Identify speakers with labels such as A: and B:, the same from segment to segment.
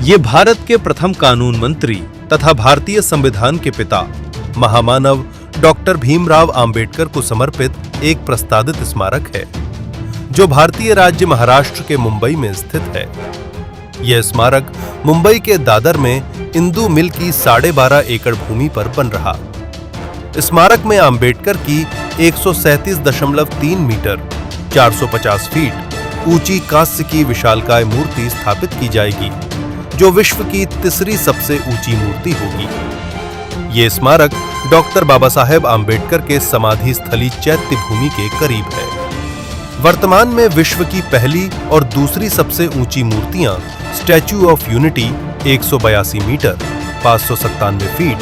A: ये भारत के प्रथम कानून मंत्री तथा भारतीय संविधान के पिता महामानव डॉक्टर भीमराव अंबेडकर को समर्पित एक प्रस्तावित स्मारक है, जो भारतीय राज्य महाराष्ट्र के मुंबई में स्थित है। यह स्मारक मुंबई के दादर में इंदू मिल की 12.5 एकड़ भूमि पर बन रहा। स्मारक में अंबेडकर की 137.3 मीटर 450 फीट ऊंची कांस्य की विशालकाय मूर्ति स्थापित की जाएगी, जो विश्व की तीसरी सबसे ऊंची मूर्ति होगी। ये स्मारक डॉक्टर बाबा साहेब अंबेडकर के समाधि स्थली चैत्य भूमि के करीब है। वर्तमान में विश्व की पहली और दूसरी सबसे ऊंची मूर्तियां statue of unity 182 metre 597 feet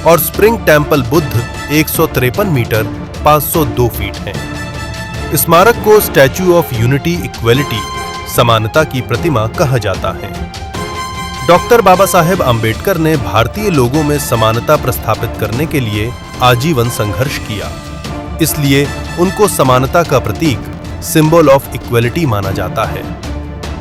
A: और spring temple Buddha 153 metre 502 feet हैं। स्मारक को स्टैच्यू ऑफ यूनिटी इक्वलिटी समानता की प्रतिमा कहा जाता है। डॉक्टर बाबा साहेब अंबेडकर ने भारतीय लोगों में समानता प्रस्थापित करने के लिए आजीवन संघर्ष किया, इसलिए उनको समानता का प्रतीक सिंबल ऑफ इक्वलिटी माना जाता है।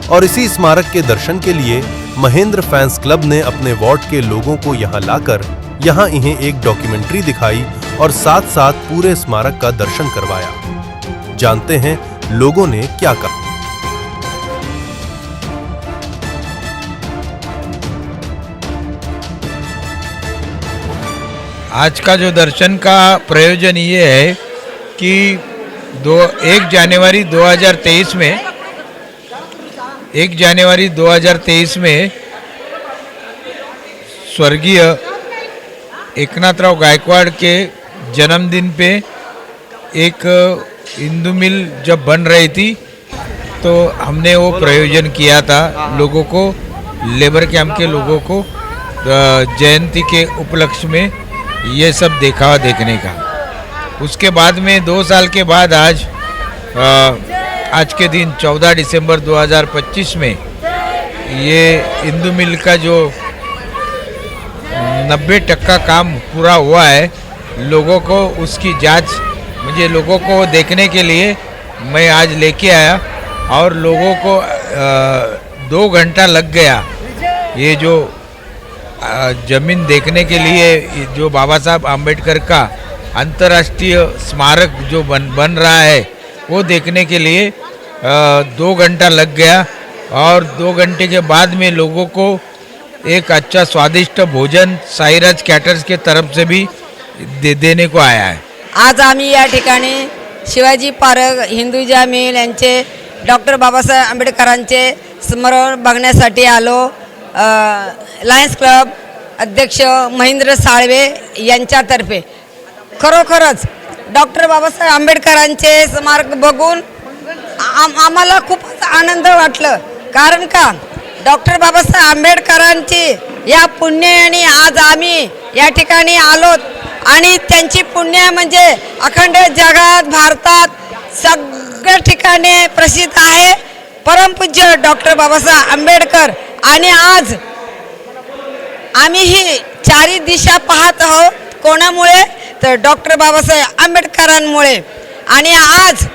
A: और इसी स्मारक के दर्शन के लिए महेंद्र फैंस क्लब ने अपने वार्ड के लोगों को यहां लाकर यहां इन्हें एक डॉक्यूमेंट्री दिखाई और साथ साथ पूरे स्मारक का दर्शन करवाया। जानते हैं लोगों ने क्या कहा।
B: आज का जो दर्शन का प्रयोजन ये है कि 1 जनवरी 2023 में स्वर्गीय एकनाथराव गायकवाड़ के जन्मदिन पे एक इंदू मिल जब बन रही थी, तो हमने वो प्रयोजन किया था लोगों को, लेबर कैंप के लोगों को जयंती के उपलक्ष्य में ये सब दिखावा देखने का। उसके बाद में 2 साल के बाद आज के दिन 14 दिसंबर 2025 में ये इंदू मिल का जो 90% काम पूरा हुआ है, लोगों को उसकी जांच मुझे लोगों को देखने के लिए मैं आज लेके आया और लोगों को 2 घंटा लग गया ये जो जमीन देखने के लिए, जो बाबा साहब आम्बेडकर का अंतर्राष्ट्रीय स्मारक जो बन रहा है वो देखने के लिए 2 घंटा लग गया। और 2 घंटे के बाद में लोगों को एक अच्छा स्वादिष्ट भोजन साईराज कैटर्स के तरफ से भी देने को आया है।
C: आज आम्ही या ठिकाणी शिवाजी पार्क हिंदुजा मिल यांचे डॉक्टर बाबासाहेब आंबेडकरांचे स्मरण बघण्यासाठी आलो। लायन्स क्लब अध्यक्ष महेंद्र साळवे यांच्यातर्फे खरोखरच डॉक्टर बाबासाहेब आंबेडकरांचे स्मारक बघून आम्हाला खूपच आनंद वाटलं। कारण का डॉक्टर बाबासाहेब आंबेडकरांची या पुण्याने आज आम्ही या ठिकाणी आलोत आणि त्यांची पुण्य म्हणजे अखंड जगात भारतात सगळ्या ठिकाणी प्रसिद्ध आहे। परमपूज्य डॉक्टर बाबासाहेब आंबेडकर आणि आज आम्ही ही चारी दिशा पाहत आहोत, कोणामुळे तर डॉक्टर बाबासाहेब आंबेडकरांमुळे। आणि आज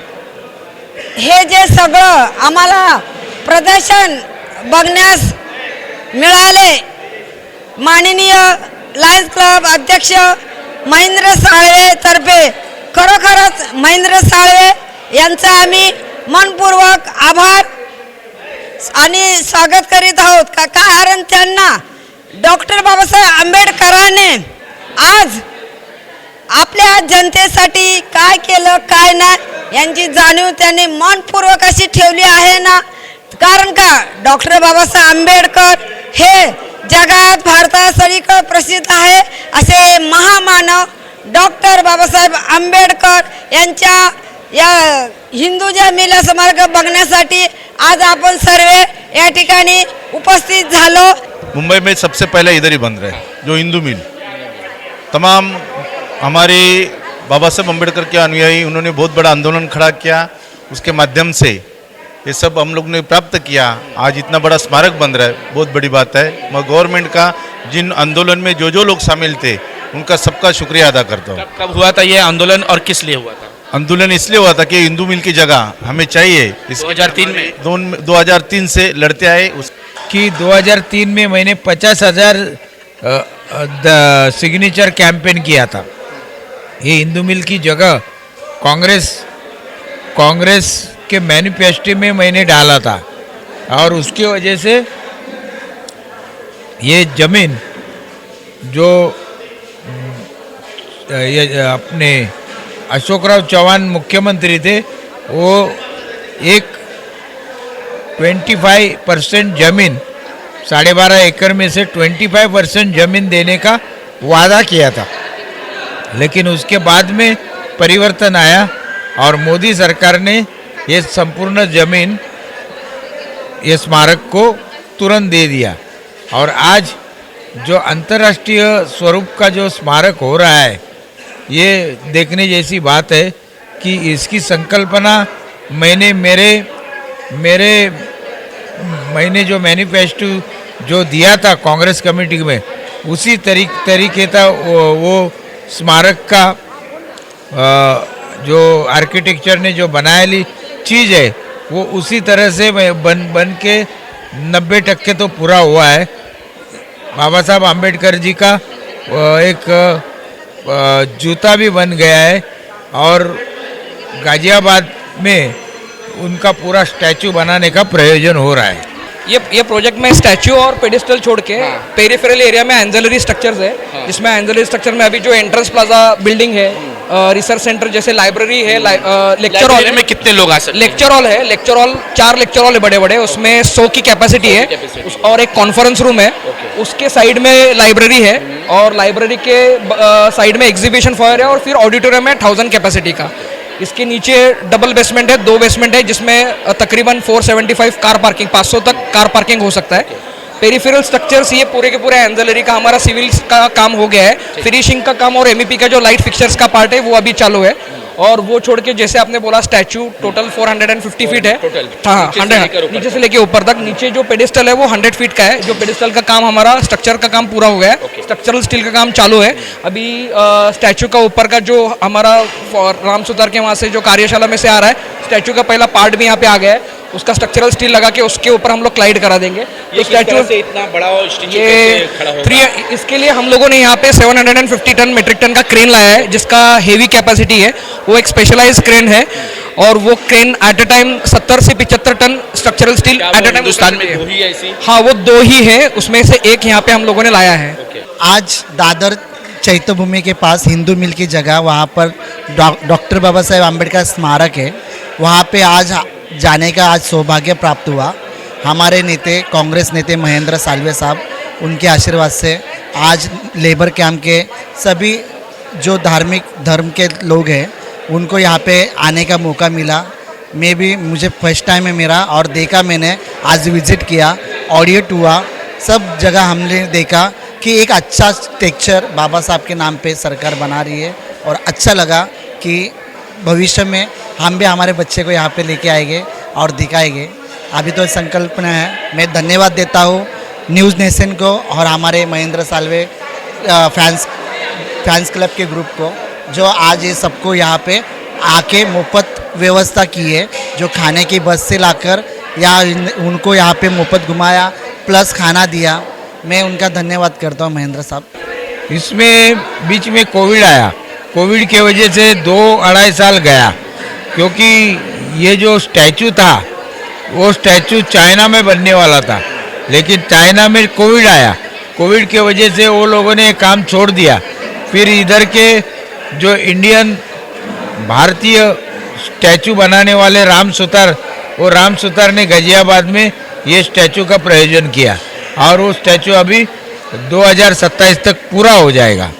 C: हे जे सगळं आम्हाला प्रदर्शन बघण्यास मिळाले, माननीय लायन्स क्लब अध्यक्ष महेंद्र साळवे तर्फे खरोखरच महेंद्र साळवे यांचा आम्ही मनपूर्वक आभार आणि स्वागत करीत आहोत। का कारण त्यांना डॉक्टर बाबासाहेब आंबेडकरांनी आज आपल्या जनतेसाठी काय केलं काय नाही यांची जाणीव त्यांनी मनपूर्वक अशी ठेवली आहे ना। कारण का डॉक्टर बाबासाहेब आंबेडकर हे जगात भारतात सगळीकडे प्रसिद्ध आहे। असे महामानव डॉक्टर बाबासाहेब आंबेडकर यांच्या या हिंदुजा मिल स्मारक बघण्यासाठी आज अपन सर्व या ठिकाणी उपस्थित झालो।
D: मुंबई में सबसे पहले इधर ही बन रहा है जो हिंदू मिल। तमाम हमारे बाबा साहब अम्बेडकर के अनुयायी, उन्होंने बहुत बड़ा आंदोलन खड़ा किया, उसके माध्यम से ये सब हम लोग ने प्राप्त किया। आज इतना बड़ा स्मारक बन रहा है, बहुत बड़ी बात है। मैं गवर्नमेंट का, जिन आंदोलन में जो लोग शामिल थे, उनका सबका शुक्रिया अदा करता हूँ।
E: कब हुआ था ये आंदोलन और किस लिए हुआ था?
D: आंदोलन इसलिए हुआ था कि हिंदू मिल की जगह हमें चाहिए।
E: 2003 में
D: 2003 से लड़ते आए।
B: कि 2003 में मैंने 50,000 सिग्नेचर कैंपेन किया था। ये हिंदू मिल की जगह कांग्रेस के मैनिफेस्टो में मैंने डाला था और उसकी वजह से ये जमीन जो ये अपने अशोकराव चौहान मुख्यमंत्री थे वो एक 25% जमीन 12.5 एकड़ में से 25% जमीन देने का वादा किया था, लेकिन उसके बाद में परिवर्तन आया और मोदी सरकार ने ये संपूर्ण जमीन ये स्मारक को तुरंत दे दिया और आज जो अंतर्राष्ट्रीय स्वरूप का जो स्मारक हो रहा है ये देखने जैसी बात है कि इसकी संकल्पना मैंने जो मैनिफेस्टो जो दिया था कांग्रेस कमेटी में उसी तरीके था वो स्मारक का जो आर्किटेक्चर ने जो बनाई चीज़ है वो उसी तरह से बन के 90% तो पूरा हुआ है। बाबा साहब आम्बेडकर जी का एक जूता भी बन गया है और गाजियाबाद में उनका पूरा स्टैचू बनाने का प्रयोजन हो रहा है।
F: ये प्रोजेक्ट में स्टैचू और पेडिस्टल छोड़ के पेरिफेरल एरिया में एंजलरी स्ट्रक्चर्स है, जिसमें एंजलरी स्ट्रक्चर में अभी जो एंट्रेंस प्लाजा बिल्डिंग है, रिसर्च सेंटर जैसे लाइब्रेरी है, लेक्चर हॉल
E: में कितने लोग आ सकते हैं?
F: लेक्चर हॉल है, लेक्चर हॉल 4 लेक्चर हॉल है बड़े बड़े, उसमें 100 की कैपेसिटी है और एक कॉन्फ्रेंस रूम है। उसके साइड में लाइब्रेरी है और लाइब्रेरी के साइड में एग्जीबिशन फॉयर है और फिर ऑडिटोरियम है 1000 कैपेसिटी का। इसके नीचे डबल बेसमेंट है, 2 बेसमेंट है, जिसमें तकरीबन 475 कार पार्किंग 500 तक कार पार्किंग हो सकता है। पेरिफेरल स्ट्रक्चर्स ये पूरे के पूरे एंजलरी का हमारा सिविल का काम हो गया है, फिनिशिंग का काम और एमईपी का जो लाइट फिक्चर्स का पार्ट है वो अभी चालू है। और वो छोड़ के जैसे आपने बोला स्टैचू टोटल 450 फीट है, हाँ 100 नीचे से लेके ऊपर तक। नीचे जो पेडिस्टल है वो 100 फीट का है। जो पेडिस्टल का काम हमारा स्ट्रक्चर का काम पूरा हो गया है, स्ट्रक्चरल स्टील का काम चालू है। अभी स्टैचू का ऊपर का जो हमारा राम सुतार के वहाँ से जो कार्यशाला में से आ रहा है, स्टैचू का पहला पार्ट भी यहाँ पे आ गया है, उसका स्ट्रक्चरल स्टील लगा के उसके ऊपर हम लोग क्लाइड करा देंगे।
E: ये स्टैचू से इतना बड़ा स्टैचू कैसे खड़ा होगा?
F: इसके लिए हम लोगों ने यहाँ पे 750 टन मेट्रिक टन का क्रेन लाया है, जिसका हेवी कैपेसिटी है। वो एक स्पेशलाइज क्रेन है और वो क्रेन एट ए टाइम 70 से 75 ton structural steel at a time
E: Hindustan में 2 ही ऐसी?
F: हाँ, वो 2 ही है, उसमें से एक यहाँ पे हम लोगों ने लाया है।
G: आज दादर चैत्य भूमि के पास हिंदू मिल की जगह वहाँ पर डॉक्टर बाबा साहेब आम्बेडकर स्मारक है, वहाँ पे आज जाने का आज सौभाग्य प्राप्त हुआ। हमारे नेते कांग्रेस नेते महेंद्र साल्वे साहब, उनके आशीर्वाद से आज लेबर कैंप के सभी जो धार्मिक धर्म के लोग हैं उनको यहाँ पे आने का मौका मिला। मुझे फर्स्ट टाइम है मेरा और देखा मैंने, आज विज़िट किया, ऑडिट हुआ, सब जगह हमने देखा कि एक अच्छा टेक्चर बाबा साहब के नाम पे सरकार बना रही है और अच्छा लगा कि भविष्य में हम भी हमारे बच्चे को यहाँ पे लेके आएंगे और दिखाएंगे। अभी तो संकल्पना है। मैं धन्यवाद देता हूँ न्यूज़ नेशन को और हमारे महेंद्र साल्वे फैंस क्लब के ग्रुप को, जो आज ये सबको यहाँ पे आके मुफ्त व्यवस्था की है, जो खाने की बस से लाकर या उनको यहाँ पे मुफ्त घुमाया प्लस खाना दिया। मैं उनका धन्यवाद करता हूँ महेंद्र साहब।
B: इसमें बीच में कोविड आया, कोविड के वजह से 2-2.5 साल गया, क्योंकि ये जो स्टैचू था वो स्टैचू चाइना में बनने वाला था, लेकिन चाइना में कोविड आया, कोविड के वजह से वो लोगों ने काम छोड़ दिया। फिर इधर के जो इंडियन भारतीय स्टैचू बनाने वाले राम सुतार, वो राम सुतार ने गाजियाबाद में ये स्टैचू का प्रयोजन किया और वो स्टैचू अभी 2027 तक पूरा हो जाएगा।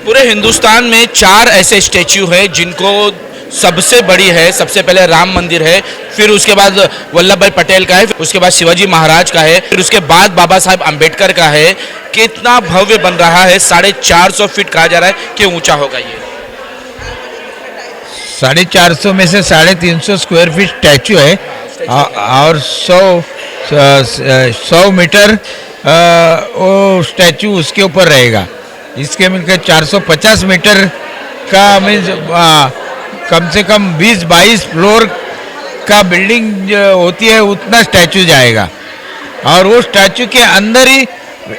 E: पूरे हिंदुस्तान में 4 ऐसे स्टैचू हैं जिनको सबसे बड़ी है, सबसे पहले राम मंदिर है, फिर उसके बाद वल्लभ भाई पटेल का है, उसके बाद शिवाजी महाराज का है, फिर उसके बाद बाबा साहब आम्बेडकर का है। कितना भव्य बन रहा है, 450 फीट कहा जा रहा है कि ऊंचा होगा ये।
B: 450 में से 350 स्क्वायर फीट स्टैचू है और 100 मीटर वो स्टैचू उसके ऊपर रहेगा। इसके मिलकर 450 मीटर का मीन्स कम से कम 20-22 फ्लोर का बिल्डिंग होती है, उतना स्टैचू जाएगा। और वो स्टैचू के अंदर ही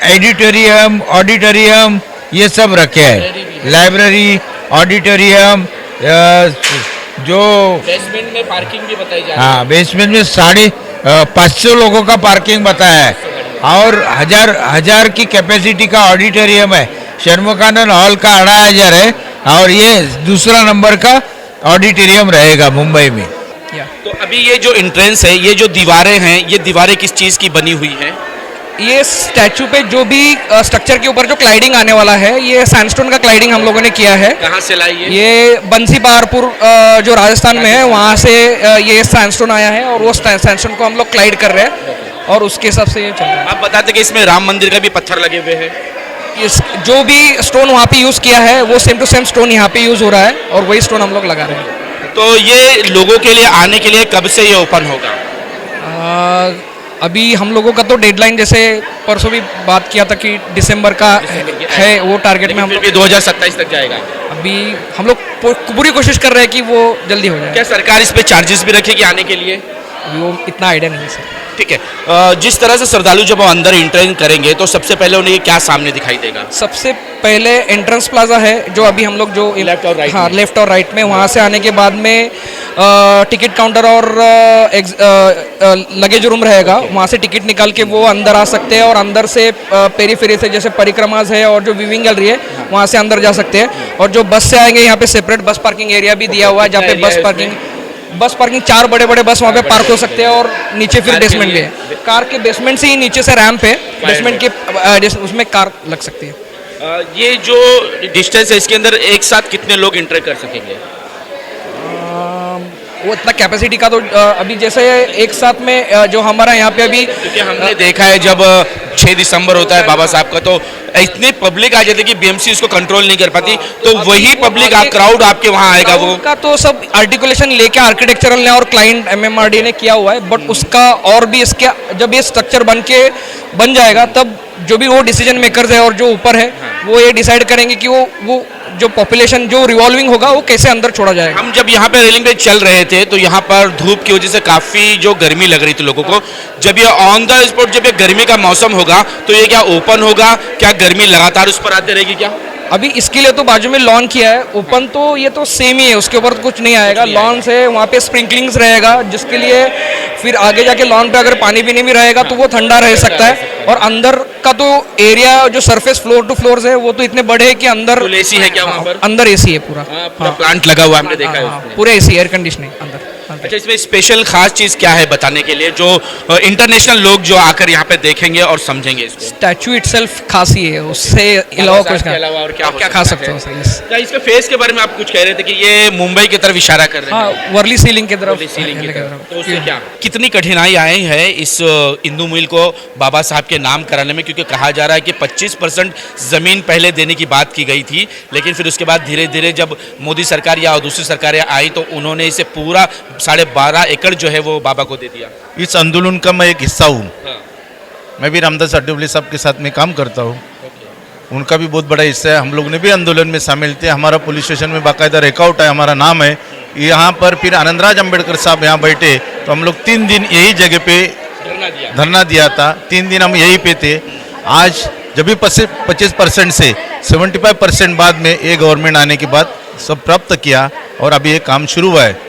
B: एडिटोरियम, ऑडिटोरियम ये सब रखे हैं। लाइब्रेरी, ऑडिटोरियम, जो
E: बेसमेंट में पार्किंग भी बताई जा रही
B: हाँ बेसमेंट में 550 लोगों का पार्किंग बताया है और हजार की कैपेसिटी का ऑडिटोरियम है। शर्मकानंद हॉल का 8,000 है और ये दूसरा नंबर का ऑडिटोरियम रहेगा मुंबई में।
E: तो अभी ये जो एंट्रेंस है, ये जो दीवारें हैं, ये दीवारें किस चीज़ की बनी हुई हैं?
F: ये स्टैचू पे जो भी स्ट्रक्चर के ऊपर जो क्लाइडिंग आने वाला है, ये सैंडस्टोन का क्लाइडिंग हम लोगों ने किया है।
E: कहाँ से लाई है?
F: ये बंसी बहारपुर जो राजस्थान में है, वहाँ से ये सैंडस्टोन आया है और वो सैंडस्टोन को हम लोग क्लाइड कर रहे हैं और उसके हिसाब से ये चल रहा है।
E: आप बताते कि इसमें राम मंदिर का भी पत्थर लगे हुए हैं।
F: इस जो भी स्टोन वहाँ पे यूज़ किया है वो सेम टू सेम स्टोन यहाँ पे यूज़ हो रहा है और वही स्टोन हम लोग लगा रहे हैं।
E: तो ये लोगों के लिए आने के लिए कब से ये ओपन होगा?
F: अभी हम लोगों का तो डेडलाइन जैसे परसों भी बात किया था कि दिसंबर का है वो टारगेट में हम लोग
E: 2027 तक जाएगा।
F: अभी हम लोग पूरी कोशिश कर रहे हैं कि वो जल्दी हो जाए।
E: क्या सरकार इस पे चार्जेस भी रखेगी आने के लिए?
F: वो इतना आइडिया नहीं है सर।
E: ठीक है, जिस तरह से श्रद्धालु जब वो अंदर एंटर करेंगे तो सबसे पहले उन्हें क्या सामने दिखाई देगा?
F: सबसे पहले एंट्रेंस प्लाजा है जो अभी हम लोग जो
E: लेफ्ट और राइट
F: हाँ लेफ्ट और राइट में, वहाँ से आने के बाद में टिकट काउंटर और लगेज रूम रहेगा। वहाँ से टिकट निकाल के वो अंदर आ सकते हैं और अंदर से पेरीफेरी से जैसे परिक्रमाज है और जो विविंग गैलरी है वहाँ से अंदर जा सकते हैं। और जो बस से आएंगे यहाँ पे सेपरेट बस पार्किंग एरिया भी दिया हुआ है जहाँ पे बस पार्किंग 4 बड़े बस वहाँ पे पार्क हो सकते हैं और नीचे फिर बेसमेंट भी है। कार के बेसमेंट से ही नीचे से रैंप है, बेसमेंट के उसमें कार लग सकती है।
E: ये जो डिस्टेंस है इसके अंदर एक साथ कितने लोग एंटर कर सकेंगे?
F: वो इतना कैपेसिटी का तो अभी जैसे एक साथ में जो हमारा यहाँ पे अभी
E: क्योंकि हमने देखा है जब 6 दिसंबर होता है बाबा साहब का तो इतनी पब्लिक आ जाती है कि बीएमसी उसको कंट्रोल नहीं कर पाती, तो वही पब्लिक क्राउड आपके वहाँ आएगा। वो
F: का तो सब आर्टिकुलेशन लेके आर्किटेक्चरल ने और क्लाइंट एमएमआरडी ने किया हुआ है, बट उसका और भी इसके जब ये स्ट्रक्चर बन जाएगा तब जो भी वो डिसीजन मेकर्स है और जो ऊपर है वो ये डिसाइड करेंगे कि वो जो पॉपुलेशन जो रिवॉल्विंग होगा वो कैसे अंदर छोड़ा जाएगा।
E: हम जब यहाँ पे रेलिंग पे चल रहे थे तो यहाँ पर धूप की वजह से काफ़ी जो गर्मी लग रही थी लोगों को। जब ये ऑन द स्पॉट जब ये गर्मी का मौसम होगा तो ये क्या ओपन होगा, क्या गर्मी लगातार उस पर आते रहेगी क्या?
F: अभी इसके लिए तो बाजू में लॉन किया है, ओपन तो ये तो सेम ही है, उसके ऊपर तो कुछ नहीं आएगा। लॉन से वहाँ पे स्प्रिंकलिंग्स रहेगा जिसके लिए फिर आगे जाके लॉन पे अगर पानी भी नहीं रहेगा तो वो ठंडा रह सकता है। और अंदर का तो एरिया जो सरफेस फ्लोर टू फ्लोर है वो तो इतने बड़े हैं कि अंदर
E: एसी है क्या वहाँ पर?
F: अंदर एसी है पूरा
E: प्लांट लगा हुआ हमने देखा है
F: पूरे एसी एयर कंडीशनिंग अंदर।
E: अच्छा, इसमें स्पेशल खास चीज क्या है बताने के लिए जो इंटरनेशनल लोग जो आकर यहाँ पे देखेंगे और समझेंगे इसको?
F: स्टैचू इटसेल्फ खास ही है, उससे अलावा कुछ
E: और
F: क्या खा सकते हो सर।
E: क्या इसके फेस के बारे में आप कुछ कह रहे थे कि ये मुंबई की तरफ इशारा कर रहे हैं?
F: हाँ, वर्ली सीलिंग की तरफ।
E: तो उससे क्या कितनी कठिनाई आई है इस इंदू मिल को बाबा साहब के नाम कराने में? क्योंकि कहा जा रहा है कि 25% जमीन पहले देने की बात की गई थी, लेकिन फिर उसके बाद धीरे धीरे जब मोदी सरकार या दूसरी सरकारें आई तो उन्होंने इसे पूरा 12.5 एकड़ जो है वो बाबा को दे दिया।
D: इस आंदोलन का मैं एक हिस्सा हूँ। मैं भी रामदास अठावले साहब के साथ में काम करता हूँ, उनका भी बहुत बड़ा हिस्सा है। हम लोग ने भी आंदोलन में शामिल थे, हमारा पुलिस स्टेशन में बाकायदा रिकॉर्ड है, हमारा नाम है यहाँ पर। फिर आनंदराज अंबेडकर साहब यहाँ बैठे तो हम लोग 3 दिन यही जगह पे धरना दिया था, 3 दिन हम यहीं पे थे। आज जब भी 25% से 75% बाद में ये गवर्नमेंट आने के बाद सब प्राप्त किया और अभी ये काम शुरू हुआ है।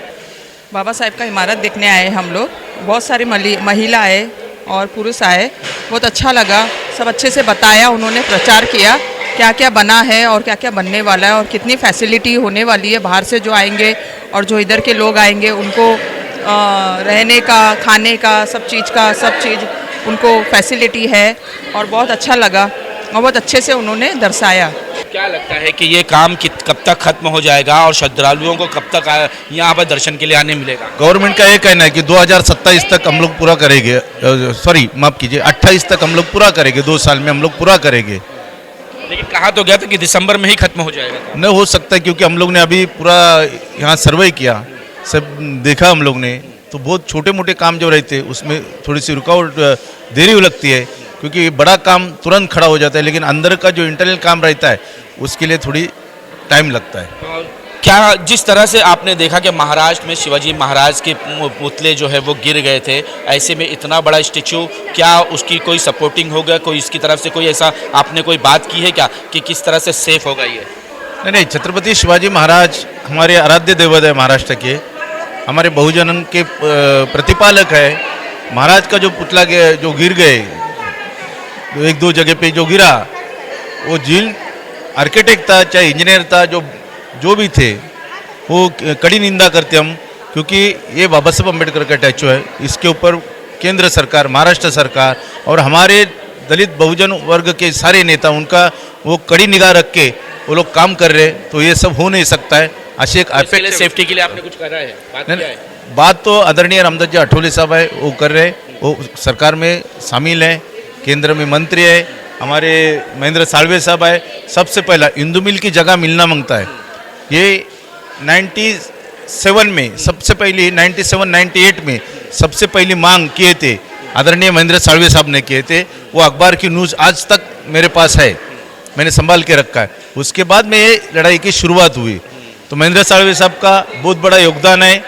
H: बाबा साहेब का इमारत देखने आए हम लोग, बहुत सारी महिला आए और पुरुष आए, बहुत अच्छा लगा। सब अच्छे से बताया, उन्होंने प्रचार किया क्या क्या बना है और क्या क्या बनने वाला है और कितनी फैसिलिटी होने वाली है। बाहर से जो आएंगे और जो इधर के लोग आएंगे उनको रहने का, खाने का, सब चीज़ उनको फैसिलिटी है और बहुत अच्छा लगा और बहुत अच्छे से उन्होंने दर्शाया।
E: क्या लगता है कि ये काम कब तक खत्म हो जाएगा और श्रद्धालुओं को कब तक यहाँ पर दर्शन के लिए आने मिलेगा?
D: गवर्नमेंट का ये कहना है कि 2027 तक हम लोग पूरा करेंगे, सॉरी माफ कीजिए 28 तक हम लोग पूरा करेंगे, 2 साल में हम लोग पूरा करेंगे।
E: लेकिन कहा तो गया था कि दिसंबर में ही खत्म हो जाएगा।
D: न हो सकता क्योंकि हम लोग ने अभी पूरा यहाँ सर्वे किया, सब देखा हम लोग ने, तो बहुत छोटे मोटे काम जो रहते उसमें थोड़ी सी रुकावट देरी लगती है क्योंकि बड़ा काम तुरंत खड़ा हो जाता है, लेकिन अंदर का जो इंटरनल काम रहता है उसके लिए थोड़ी टाइम लगता है।
E: क्या जिस तरह से आपने देखा कि महाराष्ट्र में शिवाजी महाराज के पुतले जो है वो गिर गए थे, ऐसे में इतना बड़ा स्टेचू, क्या उसकी कोई सपोर्टिंग होगा, कोई इसकी तरफ से कोई ऐसा आपने कोई बात की है क्या कि किस तरह से सेफ होगा ये?
D: नहीं, छत्रपति शिवाजी महाराज हमारे आराध्य देवता है महाराष्ट्र के, हमारे बहुजनन के प्रतिपालक है। महाराज का जो पुतला जो गिर गए, एक दो जगह पे जो गिरा, वो जिन आर्किटेक्ट था चाहे इंजीनियर था, जो भी थे, वो कड़ी निंदा करते हम, क्योंकि ये बाबा साहब अम्बेडकर का स्टैचू है। इसके ऊपर केंद्र सरकार, महाराष्ट्र सरकार और हमारे दलित बहुजन वर्ग के सारे नेता, उनका वो कड़ी निगाह रख के वो लोग काम कर रहे, तो ये सब हो नहीं सकता है। ऐसे एक
E: सेफ्टी के लिए आपने कुछ करा है, बात किया है?
D: बात तो आदरणीय रामदास जी आठवले साहब है, वो कर रहे, वो सरकार में शामिल है, केंद्र में मंत्री है, हमारे महेंद्र साळवे साहब है। सबसे पहला इंदू मिल की जगह मिलना मांगता है। ये 97 में सबसे पहली 97-98 में सबसे पहली मांग किए थे, आदरणीय महेंद्र साळवे साहब ने किए थे। वो अखबार की न्यूज़ आज तक मेरे पास है, मैंने संभाल के रखा है। उसके बाद में ये लड़ाई की शुरुआत हुई, तो महेंद्र साळवे साहब का बहुत बड़ा योगदान है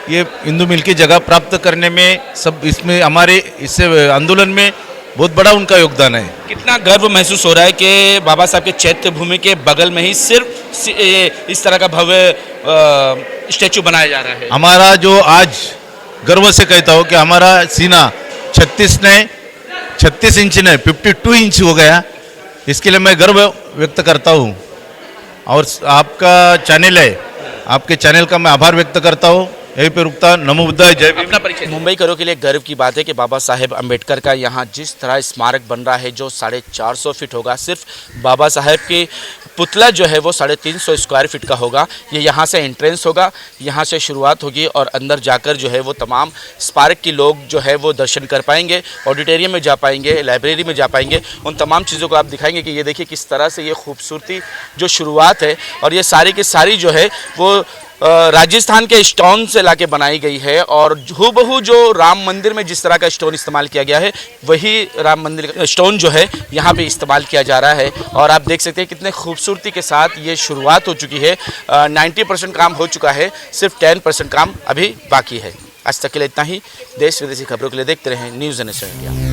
D: ये इंदू मिल की जगह प्राप्त करने में, सब इसमें हमारे इससे आंदोलन में बहुत बड़ा उनका योगदान है।
E: कितना गर्व महसूस हो रहा है कि बाबा साहब के चैत्य भूमि के बगल में ही सिर्फ इस तरह का भव्य स्टैचू बनाया जा रहा है।
D: हमारा जो आज गर्व से कहता हूँ कि हमारा सीना 36 इंच ने 52 इंच हो गया, इसके लिए मैं गर्व व्यक्त करता हूँ। और आपका चैनल है, आपके चैनल का मैं आभार व्यक्त करता हूँ। यहीं पे रुकता, नमो बुद्धाय, जय भीम।
E: अपना परिचय। मुंबई करो के लिए गर्व की बात है कि बाबा साहेब अम्बेडकर का यहाँ जिस तरह स्मारक बन रहा है, जो 450 फीट होगा, सिर्फ बाबा साहेब के पुतला जो है वो 350 स्क्वायर फीट का होगा। ये यहाँ से एंट्रेंस होगा, यहाँ से शुरुआत होगी और अंदर जाकर जो है वो तमाम स्मारक के लोग जो है वो दर्शन कर पाएंगे, ऑडिटोरियम में जा पाएंगे, लाइब्रेरी में जा पाएंगे। उन तमाम चीज़ों को आप दिखाएंगे कि ये देखिए किस तरह से ये खूबसूरती जो शुरुआत है, और ये सारी की सारी जो है वो राजस्थान के स्टोन से लाके बनाई गई है। और हूबहू जो राम मंदिर में जिस तरह का स्टोन इस्तेमाल किया गया है, वही राम मंदिर का स्टोन जो है यहाँ पे इस्तेमाल किया जा रहा है। और आप देख सकते हैं कितने खूबसूरती के साथ ये शुरुआत हो चुकी है। 90% काम हो चुका है, सिर्फ 10% काम अभी बाकी है। आज तक के लिए इतना ही। देश विदेशी खबरों के लिए देखते रहें न्यूज़ नेशन इंडिया।